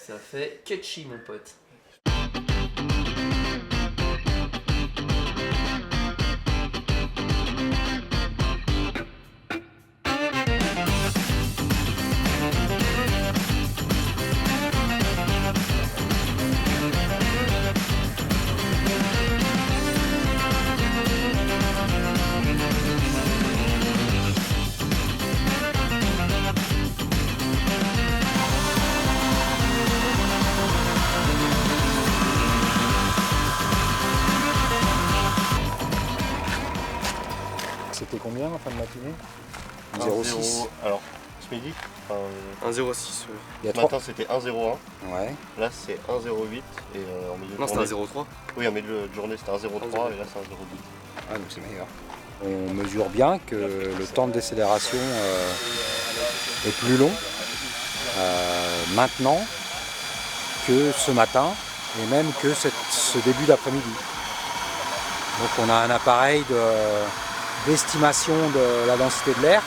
Ça fait catchy mon pote. C'était combien en fin de matinée? 0,6. Alors, ce midi 1,06. Ce matin c'était 1,01. Ouais. Là c'est 1,08 et en milieu de Non, journée. c'était 1,03. Oui, en milieu de journée c'était 1,03 et là c'est 1,02. Ah, donc c'est meilleur. On mesure bien que le temps de décélération est plus long maintenant que ce matin et même que ce début d'après-midi. Donc on a un appareil d'estimation de la densité de l'air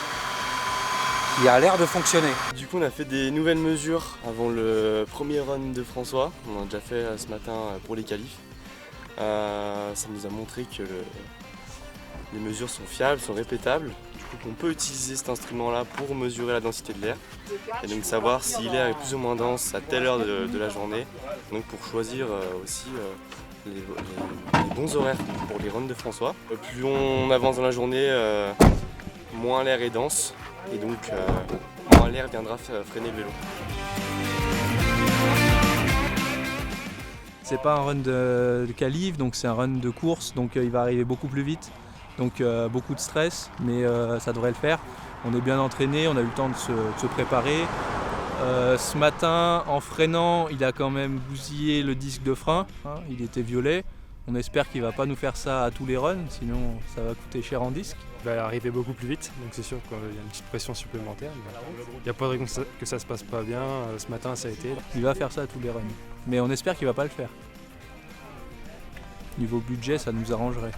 qui a l'air de fonctionner. Du coup on a fait des nouvelles mesures avant le premier run de François. On en a déjà fait ce matin pour les qualifs. Ça nous a montré que les mesures sont fiables, sont répétables. Du coup qu'on peut utiliser cet instrument là pour mesurer la densité de l'air. Et donc savoir si l'air est plus ou moins dense à telle heure de la journée. Donc pour choisir aussi les bons horaires pour les runs de François. Plus on avance dans la journée, moins l'air est dense et donc moins l'air viendra freiner le vélo. C'est pas un run de qualif, donc c'est un run de course, donc il va arriver beaucoup plus vite. Donc beaucoup de stress, mais ça devrait le faire. On est bien entraîné, on a eu le temps de se préparer. Ce matin, en freinant, il a quand même bousillé le disque de frein, hein, il était violet. On espère qu'il ne va pas nous faire ça à tous les runs, sinon ça va coûter cher en disque. Il va arriver beaucoup plus vite, donc c'est sûr qu'il y a une petite pression supplémentaire. Il n'y a pas de raison que ça se passe pas bien. Ce matin, ça a été. Il va faire ça à tous les runs, mais on espère qu'il ne va pas le faire. Niveau budget, ça nous arrangerait.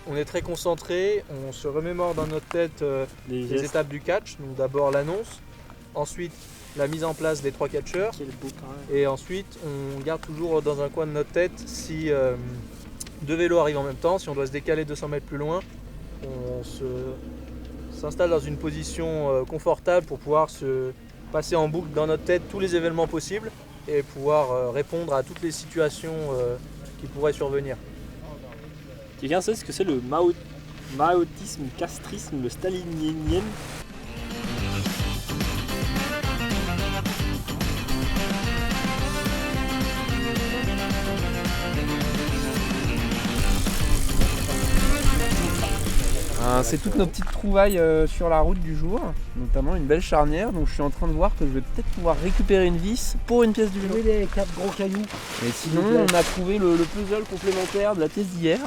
On est très concentré, on se remémore dans notre tête les étapes du catch. Donc d'abord l'annonce, ensuite la mise en place des 3 catcheurs et ensuite on garde toujours dans un coin de notre tête si 2 vélos arrivent en même temps, si on doit se décaler 200 mètres plus loin, on s'installe dans une position confortable pour pouvoir se passer en boucle dans notre tête tous les événements possibles et pouvoir répondre à toutes les situations qui pourraient survenir. Quelqu'un sait ce que c'est le maotisme, castrisme, le stalinien? C'est toutes nos petites trouvailles sur la route du jour, notamment une belle charnière, donc je suis en train de voir que je vais peut-être pouvoir récupérer une vis pour une pièce du vélo. Les 4 gros cailloux. Et sinon on a trouvé le puzzle complémentaire de la pièce d'hier.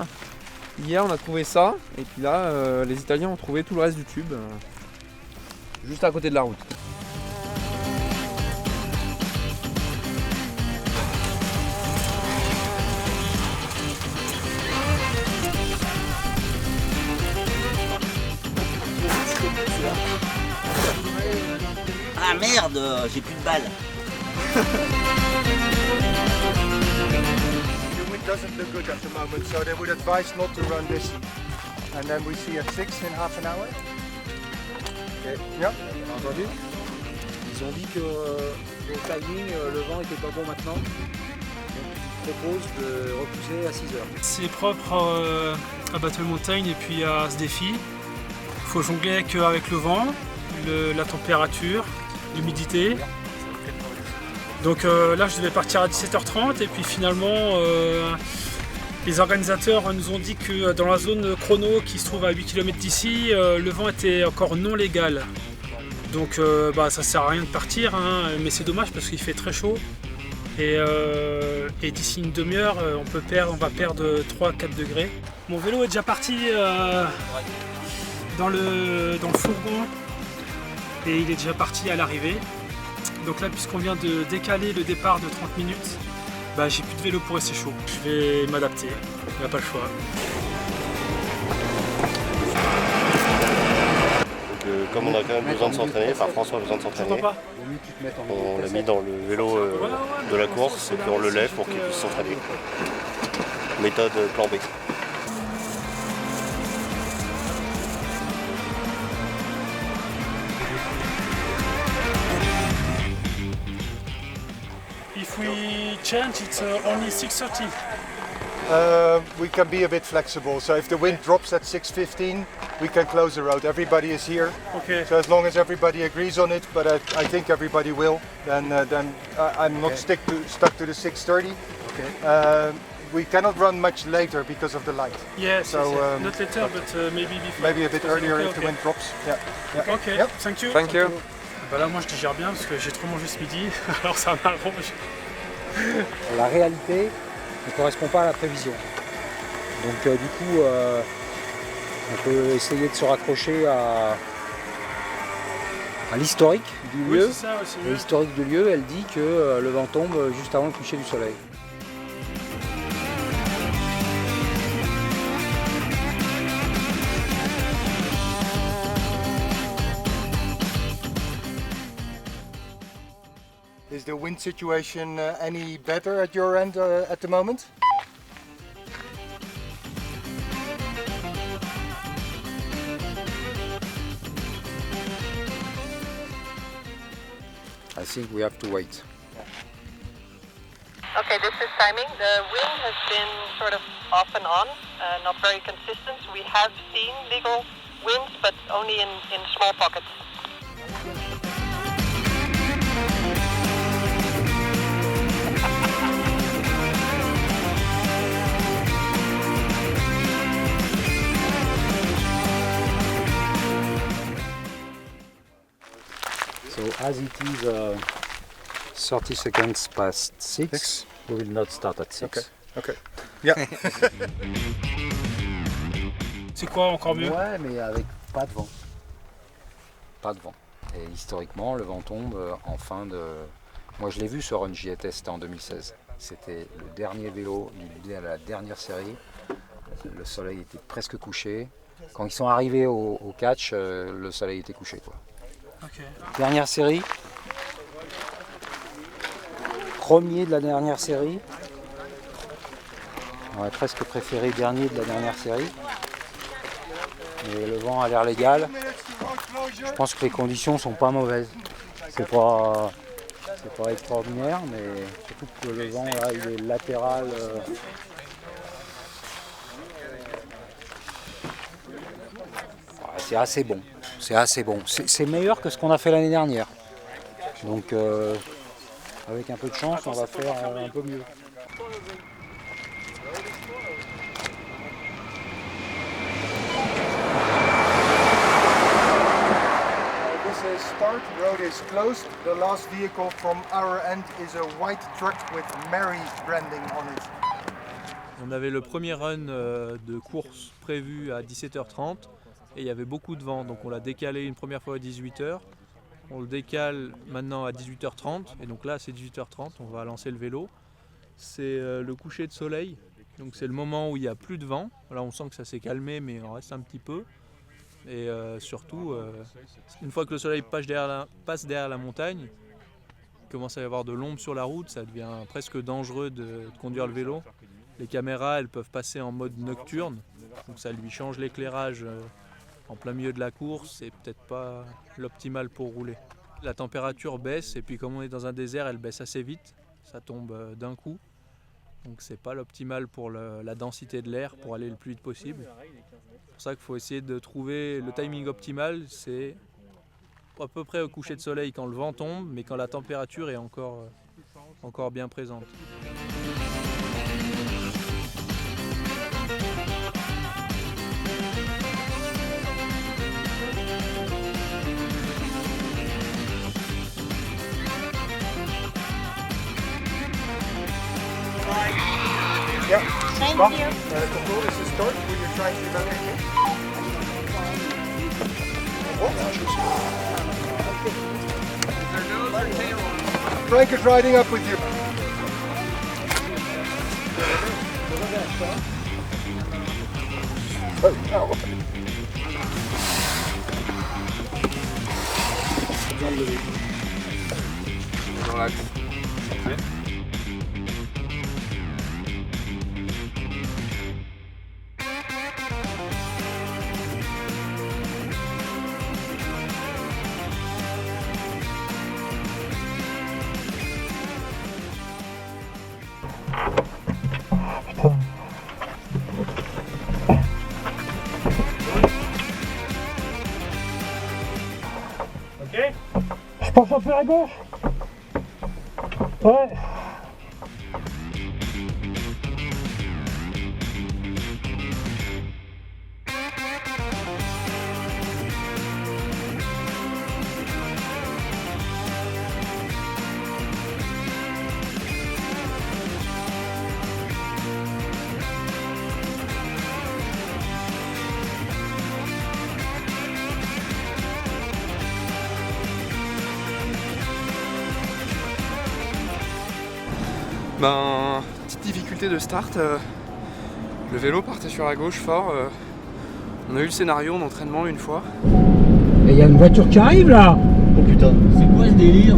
Hier on a trouvé ça, et puis là les Italiens ont trouvé tout le reste du tube, juste à côté de la route. Ah merde, j'ai plus de balles. The wind doesn't look good at the moment, so they would advise not to run this. And then we see at 6 in half an hour. Okay. Yeah. Entendu. Ils ont dit que au timing, le vent était pas bon maintenant. Donc ils proposent de repousser à 6 heures. C'est propre à Battle Mountain et puis à ce défi. Il faut jongler avec le vent, la température, l'humidité. Donc là je devais partir à 17h30 et puis finalement les organisateurs nous ont dit que dans la zone chrono qui se trouve à 8 km d'ici, le vent était encore non légal. Donc ça sert à rien de partir, hein, mais c'est dommage parce qu'il fait très chaud. Et d'ici une demi-heure, on va perdre 3-4 degrés. Mon vélo est déjà parti dans le fourgon et il est déjà parti à l'arrivée. Donc là, puisqu'on vient de décaler le départ de 30 minutes, bah, j'ai plus de vélo pour rester chaud. Je vais m'adapter, il n'y a pas le choix. Donc, comme on a quand même besoin de s'entraîner, enfin François a besoin de s'entraîner, on l'a mis dans le vélo de la course et puis on le lève pour qu'il puisse s'entraîner. Méthode plan B. If we change, it's only 6:30. We can be a bit flexible. So if the wind drops at 6:15, we can close the road. Everybody is here. Okay. So as long as everybody agrees on it, but I think everybody will, then I'm not stuck to the 6:30. Okay. We cannot run much later because of the light. Yes, so, yes. Not later, but maybe before. Maybe a bit earlier okay, if the wind drops. Yeah. Ok, Yep. thank you. Thank you. Bah là, moi je digère bien parce que j'ai trop mangé ce midi, alors ça m'arrange. La réalité ne correspond pas à la prévision. Donc du coup, on peut essayer de se raccrocher à l'historique du Oui, lieu. c'est ça aussi. Et l'historique du lieu, elle dit que le vent tombe juste avant le coucher du soleil. Is the wind situation any better at your end at the moment? I think we have to wait. Okay, this is timing. The wind has been sort of off and on, not very consistent. We have seen legal winds, but only in small pockets. So as it is 30 seconds past 6, we will not start at 6. Okay. Yeah. C'est quoi encore mieux? Ouais, mais avec pas de vent. Pas de vent. Et historiquement, le vent tombe en fin de... Moi je l'ai vu ce run, j'y étais, c'était en 2016. C'était le dernier vélo de la dernière série. Le soleil était presque couché. Quand ils sont arrivés au catch, le soleil était couché, quoi. Okay. Dernière série. Premier de la dernière série. On aurait presque préféré dernier de la dernière série. Mais le vent a l'air légal. Je pense que les conditions sont pas mauvaises. C'est pas extraordinaire, mais surtout que le vent là, il est latéral. C'est assez bon. C'est assez bon. C'est meilleur que ce qu'on a fait l'année dernière. Donc avec un peu de chance, on va faire un peu mieux. This start road is closed. The last vehicle from our end is a white truck with Mary branding on it. On avait le premier run de course prévu à 17h30 et il y avait beaucoup de vent, donc on l'a décalé une première fois à 18h. On le décale maintenant à 18h30 et donc là c'est 18h30, on va lancer le vélo. C'est le coucher de soleil, donc c'est le moment où il n'y a plus de vent. Là on sent que ça s'est calmé mais il en reste un petit peu. Et surtout, une fois que le soleil passe derrière la montagne, il commence à y avoir de l'ombre sur la route, ça devient presque dangereux de conduire le vélo. Les caméras elles peuvent passer en mode nocturne, donc ça lui change l'éclairage en plein milieu de la course, c'est peut-être pas l'optimal pour rouler. La température baisse et puis comme on est dans un désert, elle baisse assez vite, ça tombe d'un coup. Donc c'est pas l'optimal pour la densité de l'air pour aller le plus vite possible. C'est pour ça qu'il faut essayer de trouver le timing optimal, c'est à peu près au coucher de soleil quand le vent tombe, mais quand la température est encore bien présente. Yeah. Thank Stop. you. Control is the start when you're trying to evacuate me. Frank is riding up with you. Ok. Je pense un peu à gauche. Ouais. Ben, petite difficulté de start. Le vélo partait sur la gauche fort. On a eu le scénario d'entraînement une fois. Mais il y a une voiture qui arrive là. Oh putain, c'est quoi ce délire?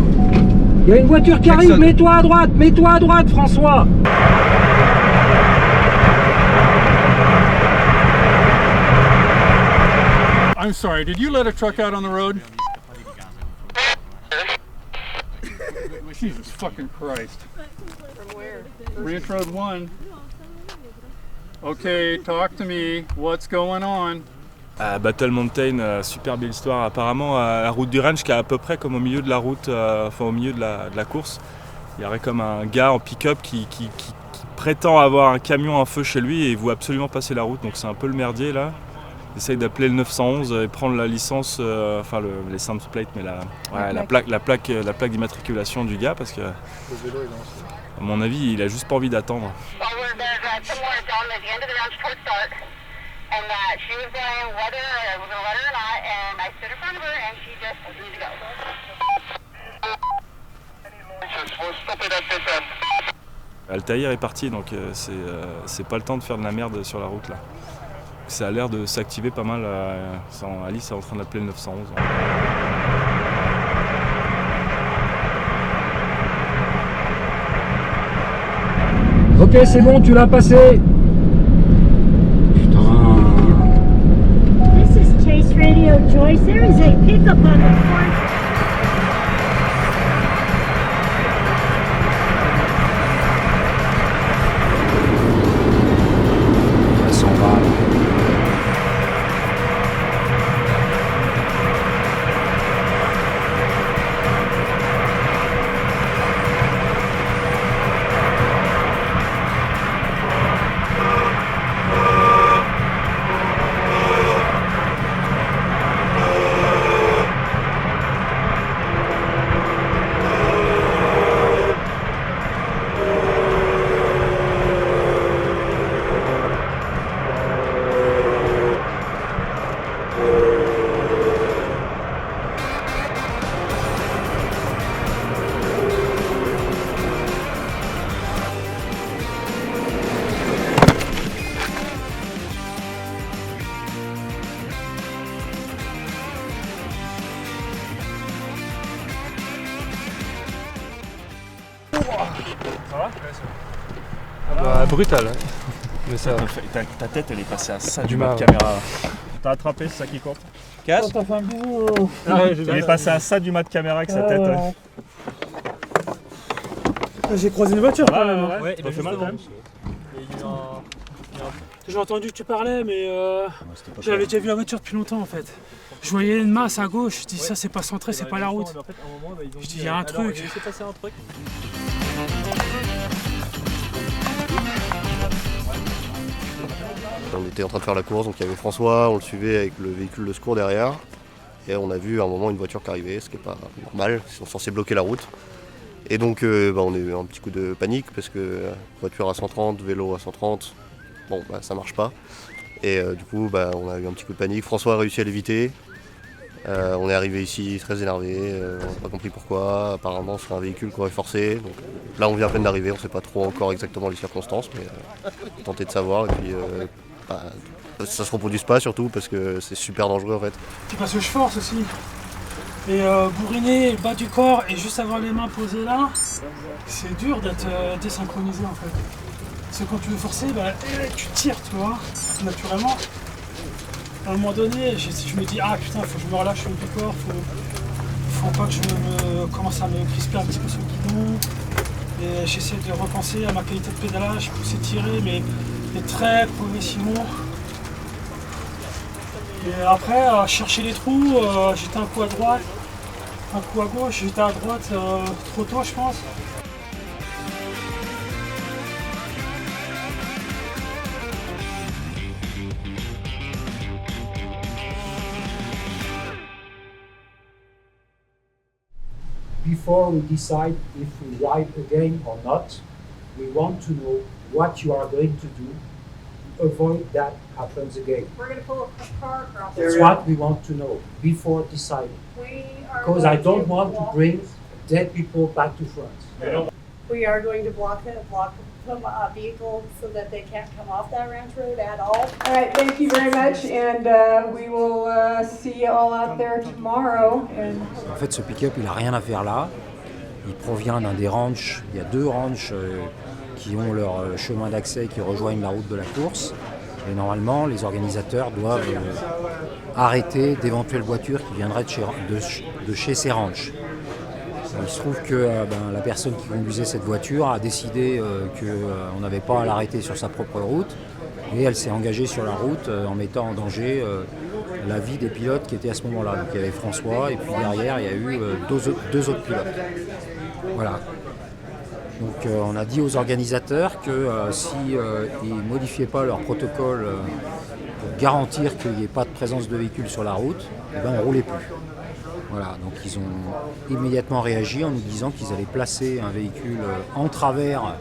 Il y a une voiture qui arrive. Mets-toi à droite François. I'm sorry, did you let a truck out on the road? Jesus fucking Christ. From where? Ranch Road 1. Okay, talk to me. What's going on? À Battle Mountain, super belle histoire. Apparemment, à la route du ranch, qui est à peu près comme au milieu de la route, enfin au milieu de la course, il y aurait comme un gars en pick-up qui prétend avoir un camion en feu chez lui et il veut absolument passer la route. Donc c'est un peu le merdier là. Il essaye d'appeler le 911 et prendre la licence, enfin les license plate, mais la plaque d'immatriculation du gars parce que, à mon avis, il a juste pas envie d'attendre. Altaïr est parti, donc c'est pas le temps de faire de la merde sur la route là. Ça a l'air de s'activer pas mal. Alice est en train d'appeler le 911. Ok, c'est bon, tu l'as passé. Putain. This is Chase Radio Joyce. There is a pickup on the front. Elle s'en va. Brutal. Mais ça... ta tête elle est passée à ça du mètre mal. caméra. T'as attrapé, c'est ça qui compte. 4. Il est passé à ça du mat caméra avec sa tête. Ouais. J'ai croisé une voiture quand même. Ouais, il a fait mal quand même. J'ai entendu que tu parlais, mais j'avais déjà vu la voiture depuis longtemps en fait. Je voyais une masse à gauche, je dis ça c'est pas centré, c'est pas la route. Je dis il y a un truc. On était en train de faire la course, donc il y avait François, on le suivait avec le véhicule de secours derrière. Et on a vu à un moment une voiture qui arrivait, ce qui n'est pas normal, ils sont censés bloquer la route. Et donc on a eu un petit coup de panique parce que voiture à 130, vélo à 130, bon bah ça marche pas. Et du coup on a eu un petit coup de panique. François a réussi à l'éviter. On est arrivé ici très énervé, on n'a pas compris pourquoi. Apparemment c'est un véhicule qu'on aurait forcé. Donc, là on vient à peine d'arriver, on ne sait pas trop encore exactement les circonstances, mais on va tenter de savoir. Et puis ça se reproduise pas surtout parce que c'est super dangereux en fait. C'est parce que je force aussi. Et bourriner, bas du corps et juste avoir les mains posées là, c'est dur d'être désynchronisé en fait. Parce que quand tu veux forcer, tu tires, tu vois, naturellement. À un moment donné, je me dis, ah putain, faut que je me relâche au haut du corps, faut pas que je commence à me crisper un petit peu sur le guidon. Et j'essaie de repenser à ma qualité de pédalage, pousser, tirer, mais très progressivement. Et après, chercher les trous, j'étais un coup à droite, un coup à gauche, j'étais à droite trop tôt je pense. Before we decide if we ride again or not, we want to know what you are going to do to avoid that happens again. We're going to pull a car across. That's what we want to know before deciding. Because I don't want to bring dead people back to France. We are going to block a vehicle so that they can't come off that ranch road at all. All right, thank you very much, and we will see you all out there tomorrow. En fait, ce pick-up, il n'a rien à faire là. Il provient d'un des ranchs. Il y a 2 ranchs qui ont leur chemin d'accès qui rejoignent la route de la course. Et normalement, les organisateurs doivent arrêter d'éventuelles voitures qui viendraient de chez ces ranchs. Il se trouve que la personne qui conduisait cette voiture a décidé qu'on n'avait pas à l'arrêter sur sa propre route et elle s'est engagée sur la route en mettant en danger la vie des pilotes qui étaient à ce moment-là. Donc il y avait François et puis derrière il y a eu 2 autres pilotes. Voilà. Donc on a dit aux organisateurs que s'ils ne modifiaient pas leur protocole pour garantir qu'il n'y ait pas de présence de véhicules sur la route, on ne roulait plus. Voilà, donc ils ont immédiatement réagi en nous disant qu'ils allaient placer un véhicule en travers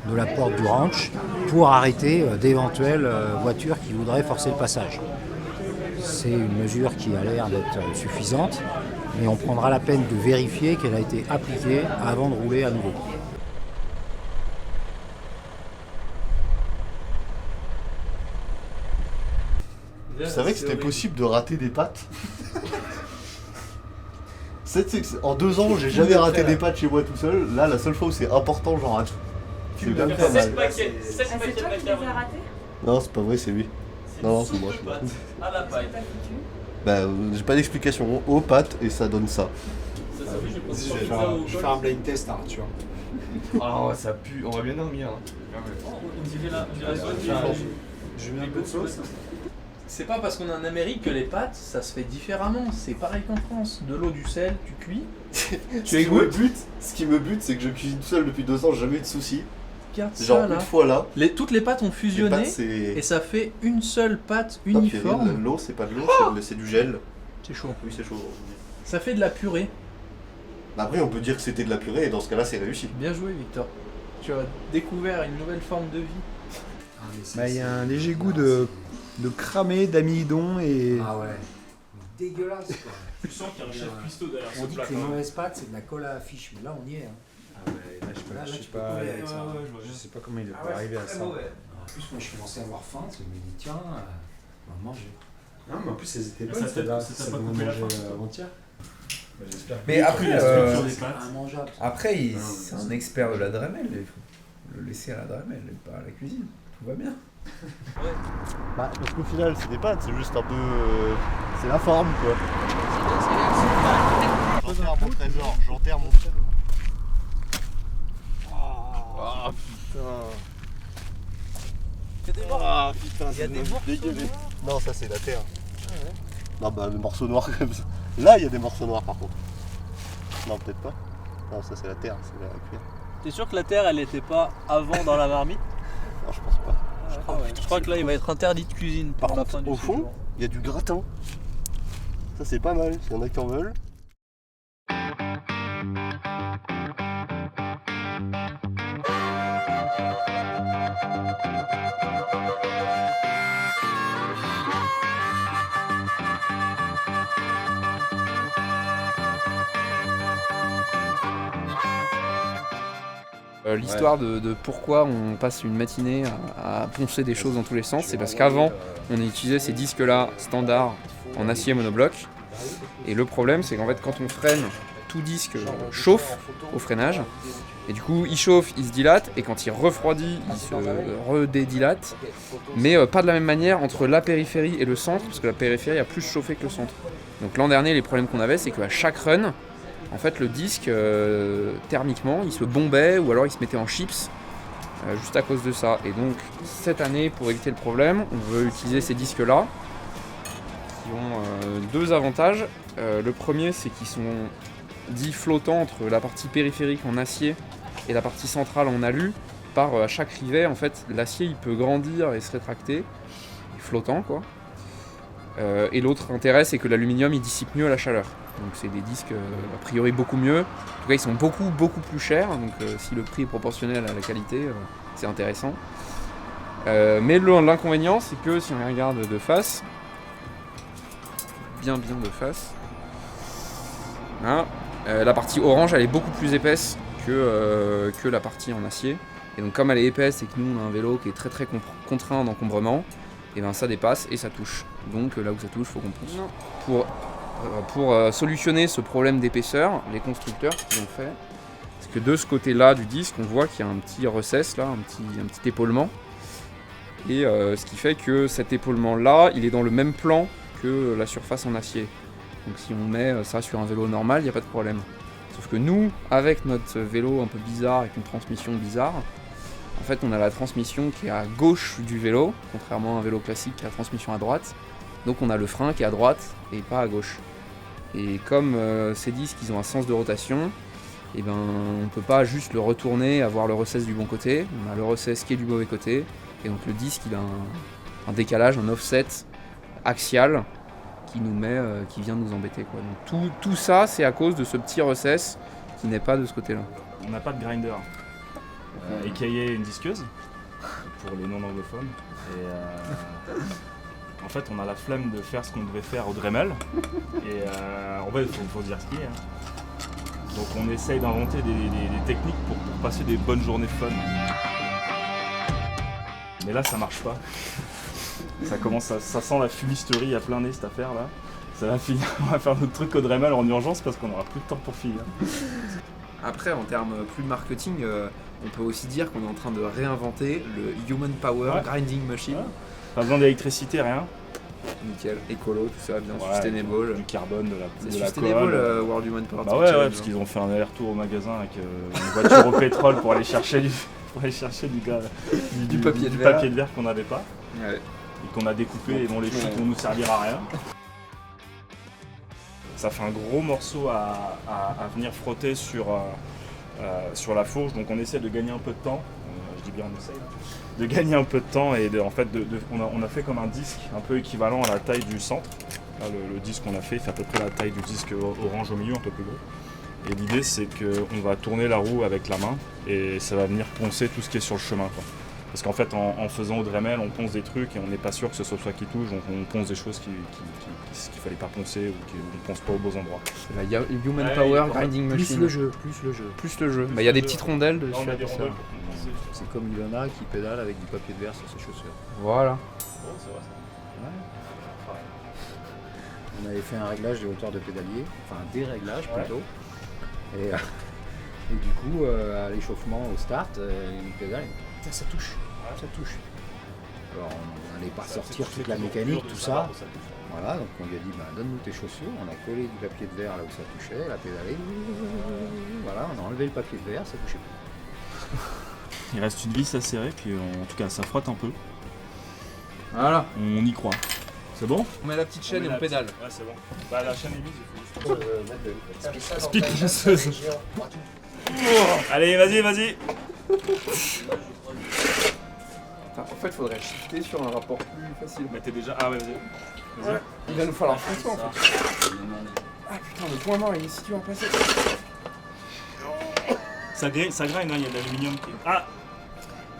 de la porte du ranch pour arrêter d'éventuelles voitures qui voudraient forcer le passage. C'est une mesure qui a l'air d'être suffisante, mais on prendra la peine de vérifier qu'elle a été appliquée avant de rouler à nouveau. Vous savez que c'était possible de rater des pattes? En 2 ans, j'ai jamais raté des pattes chez moi tout seul. Là, la seule fois où c'est important, j'en rate. C'est même pas mal. C'est toi qui les as ratés? Non, c'est pas vrai, c'est lui. Non, c'est moi. Ah la paille. J'ai pas d'explication. Aux pattes et ça donne ça. Je fais un blind test à Arthur. Oh, ça pue, on va bien dormir. On dirait là. Je mets un peu de sauce. C'est pas parce qu'on est en Amérique que les pâtes, ça se fait différemment. C'est pareil qu'en France. De l'eau, du sel, tu cuis. Ce qui me bute, c'est que je cuisine tout seul depuis 2 ans, j'ai jamais eu de soucis. Regarde Genre ça, là. une fois là. Toutes les pâtes ont fusionné et ça fait une seule pâte uniforme. L'eau, c'est pas de l'eau, c'est du gel. C'est chaud. Oui, c'est chaud. Ça fait de la purée. Après, on peut dire que c'était de la purée et dans ce cas-là, c'est réussi. Bien joué, Victor. Tu as découvert une nouvelle forme de vie. Il y a un léger goût de cramé, d'amidon et... Ah ouais, dégueulasse quoi. Tu sens qu'il y a un chef cuistot derrière ce On dit plat. que les mauvaises pâtes c'est de la colle à la fiche, mais là on y est. Ah ouais, là je sais pas comment il est arrivé à ça. En plus moi je commençais à avoir faim, je me dis tiens, on va manger. Non mais en plus elles étaient Ça bonnes, t'a ça pas vous coupé la mangé faim. avant-hier. Mais après, Après c'est un expert de la Dremel, il faut le laisser à la Dremel et pas à la cuisine. Tout va bien. Parce qu'au final, c'est des pâtes, c'est juste un peu. C'est la forme quoi. J'enterre mon trésor, j'enterre mon trésor. Ah putain. Ah putain, c'est dégueulasse. Non, ça c'est la terre. Non, le morceau noir comme ça. Là, il y a des morceaux noirs par contre. Non, peut-être pas. Non, ça c'est la terre, c'est la cuir. T'es sûr que la terre elle était pas avant dans la marmite? Non, je pense pas. Je crois que là il va être interdit de cuisine pour la fin du Au fond, il y a du gratin. Ça c'est pas mal, s'il y en a qui en veulent. L'histoire de pourquoi on passe une matinée à poncer des choses dans tous les sens, c'est parce qu'avant, on utilisait ces disques-là standards en acier monobloc. Et le problème, c'est qu'en fait, quand on freine, tout disque chauffe au freinage. Et du coup, il chauffe, il se dilate, et quand il refroidit, il se redédilate. Mais pas de la même manière entre la périphérie et le centre, parce que la périphérie a plus chauffé que le centre. Donc l'an dernier, les problèmes qu'on avait, c'est qu'à chaque run, en fait, le disque, thermiquement, il se bombait, ou alors il se mettait en chips, juste à cause de ça. Et donc, cette année, pour éviter le problème, on veut utiliser ces disques-là, qui ont deux avantages. Le premier, c'est qu'ils sont dits flottants entre la partie périphérique en acier et la partie centrale en alu. À chaque rivet, en fait, l'acier il peut grandir et se rétracter, flottant quoi. Et l'autre intérêt, c'est que l'aluminium il dissipe mieux la chaleur. Donc c'est des disques a priori beaucoup mieux. En tout cas, ils sont beaucoup plus chers. Donc si le prix est proportionnel à la qualité, c'est intéressant. Mais l'inconvénient, c'est que si on regarde de face, bien de face, hein, la partie orange, elle est beaucoup plus épaisse que la partie en acier. Et donc comme elle est épaisse et que nous on a un vélo qui est très contraint d'encombrement, et ben ça dépasse et ça touche. Donc là où ça touche, faut qu'on pousse. Pour solutionner ce problème d'épaisseur, les constructeurs, ce qu'ils ont fait, c'est que de ce côté-là du disque, on voit qu'il y a un petit recess là, un petit épaulement. Et ce qui fait que cet épaulement-là, il est dans le même plan que la surface en acier. Donc si on met ça sur un vélo normal, il n'y a pas de problème. Sauf que nous, avec notre vélo un peu bizarre, avec une transmission bizarre, en fait on a la transmission qui est à gauche du vélo, contrairement à un vélo classique qui a la transmission à droite. Donc on a le frein qui est à droite et pas à gauche. Et comme ces disques ils ont un sens de rotation, et ben on peut pas juste le retourner, avoir le recess du bon côté, on a le recess qui est du mauvais côté, et donc le disque il a un décalage, un offset axial qui nous met, qui vient nous embêter quoi. Donc tout ça c'est à cause de ce petit recess qui n'est pas de ce côté-là. On n'a pas de grinder. Écaillé une disqueuse pour les non anglophones. Et en fait on a la flemme de faire ce qu'on devait faire au Dremel. Et en fait il faut dire ce qu'il y a. Donc on essaye d'inventer des techniques pour passer des bonnes journées fun. Mais là ça marche pas. Ça sent la fumisterie à plein nez cette affaire là. Ça va finir, on va faire notre truc au Dremel en urgence parce qu'on aura plus de temps pour finir. Après, en termes plus marketing, on peut aussi dire qu'on est en train de réinventer le Human Power Grinding Machine. Ouais. Pas besoin d'électricité, rien. Nickel, écolo, tout ça, bien sustainable. Du carbone, de la sustainable, World Human Power. Bah ouais, parce qu'ils ont fait un aller-retour au magasin avec une voiture au pétrole pour aller chercher du papier de verre qu'on n'avait pas. Ouais. Et qu'on a découpé et dont les chutes vont nous servir à rien. Ça fait un gros morceau à venir frotter sur la fourche, donc on essaie de gagner un peu de temps. Je dis bien on essaie de gagner un peu de temps et on a fait comme un disque un peu équivalent à la taille du centre. Là, le disque qu'on a fait à peu près la taille du disque orange au milieu, un peu plus gros. Et l'idée c'est qu'on va tourner la roue avec la main et ça va venir poncer tout ce qui est sur le chemin, quoi. Parce qu'en fait, en faisant au Dremel, on ponce des trucs et on n'est pas sûr que ce soit qui touche, donc on ponce des choses qu'il fallait pas poncer ou qu'on ponce pas aux beaux endroits. La Human Power Grinding Machine. Plus le jeu. Il y a des petites rondelles dessus. On a des rondelles. C'est comme Ilona qui pédale avec du papier de verre sur ses chaussures. Voilà. Oh, c'est vrai ça. Ouais. On avait fait un réglage des hauteurs de pédalier, enfin des réglages plutôt. Et du coup, à l'échauffement, au start, une pédale, ça touche. Alors on n'allait pas sortir toute la mécanique, tout ça. Voilà, donc on lui a dit donne-nous tes chaussures, on a collé du papier de verre là où ça touchait, elle a pédalé, voilà, on a enlevé le papier de verre, ça touchait plus. Il reste une vis à serrer, puis en tout cas ça frotte un peu. Voilà. On y croit. C'est bon ? On met la petite chaîne et on pédale. Ouais, c'est bon. Bah la chaîne est mise, il faut juste speed ponceuse. Allez, vas-y. En fait, il faudrait shifter sur un rapport plus facile. Mais t'es déjà... Ah ouais, vas-y. Ouais. Il va nous falloir foncer en fait. Ah putain, le point mort, il est situé en place. Ça graine, hein, il y a de l'aluminium qui... Ah !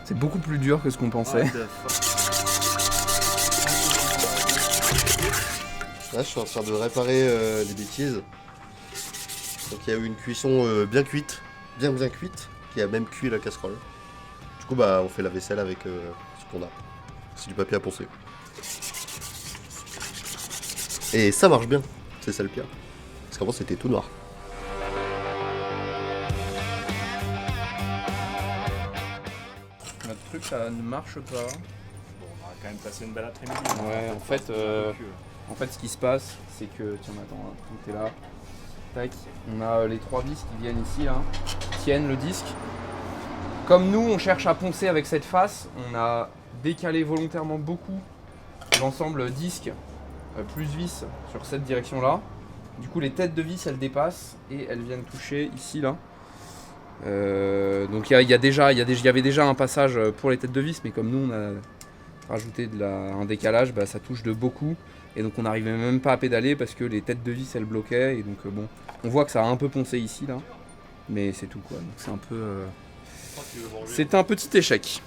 C'est beaucoup plus dur que ce qu'on pensait. Là, je suis en train de réparer les bêtises. Donc il y a eu une cuisson bien cuite, bien cuite, qui a même cuit la casserole. Du coup, bah, on fait la vaisselle avec ce qu'on a. C'est du papier à poncer. Et ça marche bien, c'est ça le pire. Parce qu'avant c'était tout noir. Notre truc ça ne marche pas. Bon, on va quand même passer une belle après-midi. Ouais, en fait ce qui se passe, c'est que, tiens attends, t'es là. Tac, on a les 3 vis qui viennent ici là, tiennent le disque. Comme nous on cherche à poncer avec cette face, on a décalé volontairement beaucoup l'ensemble disque plus vis sur cette direction là. Du coup les têtes de vis elles dépassent et elles viennent toucher ici là. Donc il y avait déjà un passage pour les têtes de vis, mais comme nous on a rajouté un décalage, bah, ça touche de beaucoup. Et donc on n'arrivait même pas à pédaler parce que les têtes de vis elles bloquaient. Et donc bon, on voit que ça a un peu poncé ici là. Mais c'est tout quoi, donc c'est un peu... c'est un petit échec.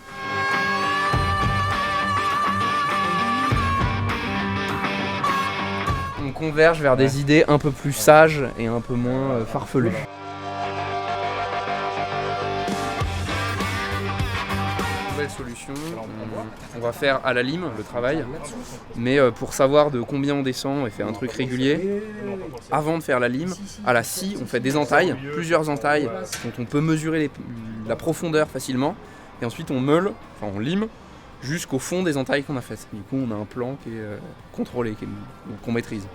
On converge vers des idées un peu plus sages et un peu moins farfelues. Nouvelle solution, on va faire à la lime le travail, mais pour savoir de combien on descend et faire un truc régulier, avant de faire la lime, à la scie on fait des entailles, plusieurs entailles dont on peut mesurer la profondeur facilement, et ensuite on meule, enfin on lime, jusqu'au fond des entailles qu'on a faites. Du coup on a un plan qui est contrôlé, qu'on maîtrise.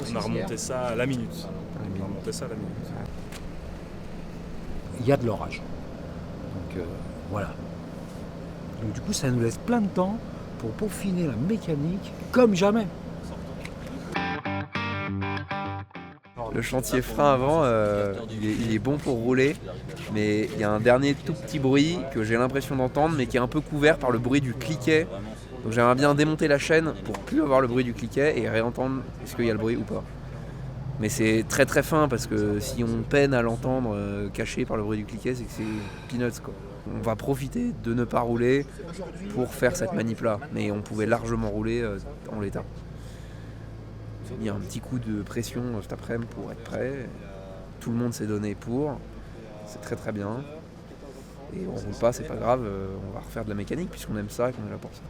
On a remonté ça à la minute. On a remonté ça à la minute. Il y a de l'orage. Donc voilà. Donc du coup ça nous laisse plein de temps pour peaufiner la mécanique comme jamais. Le chantier frein avant, il est bon pour rouler, mais il y a un dernier tout petit bruit que j'ai l'impression d'entendre, mais qui est un peu couvert par le bruit du cliquet. Donc j'aimerais bien démonter la chaîne pour plus avoir le bruit du cliquet et réentendre est-ce qu'il y a le bruit ou pas. Mais c'est très très fin parce que si on peine à l'entendre caché par le bruit du cliquet, c'est que c'est peanuts quoi. On va profiter de ne pas rouler pour faire cette manip là, mais on pouvait largement rouler en l'état. Il y a un petit coup de pression cet après-midi pour être prêt. Tout le monde s'est donné pour. C'est très très bien. Et on roule pas, c'est pas grave, on va refaire de la mécanique puisqu'on aime ça et qu'on est là pour ça.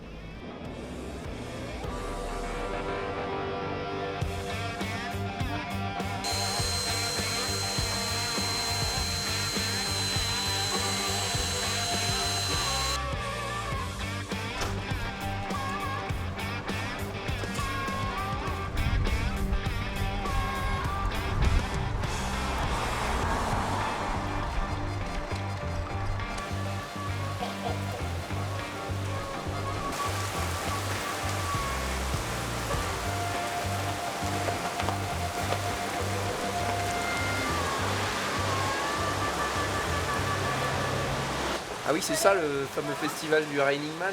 Ah oui, c'est ça le fameux festival du Raining Man.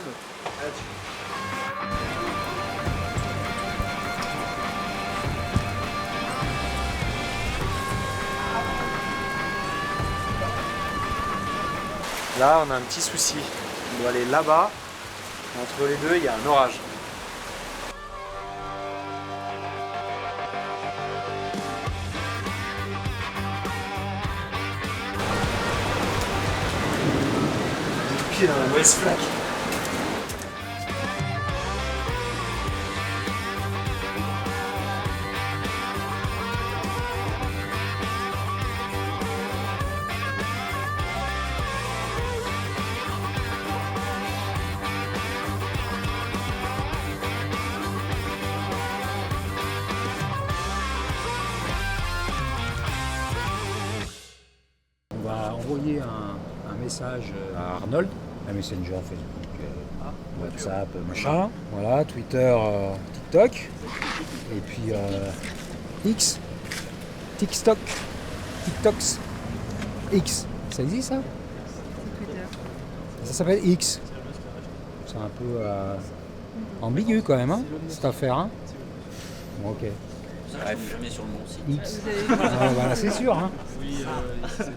Là, on a un petit souci. On doit aller là-bas. Entre les deux, il y a un orage. Dans la mauvaise flaque. On va envoyer un message à Arnold, un Messenger, Facebook, WhatsApp, machin, voilà, Twitter, TikTok, et puis X, TikTok, TikToks, X, ça existe ça? Ça s'appelle X. C'est un peu Ambigu quand même, hein, cette affaire. Hein. Bon, ok. Ça, je ne jamais sur le bon site. X. Ah, voilà, c'est sûr. Hein. Oui,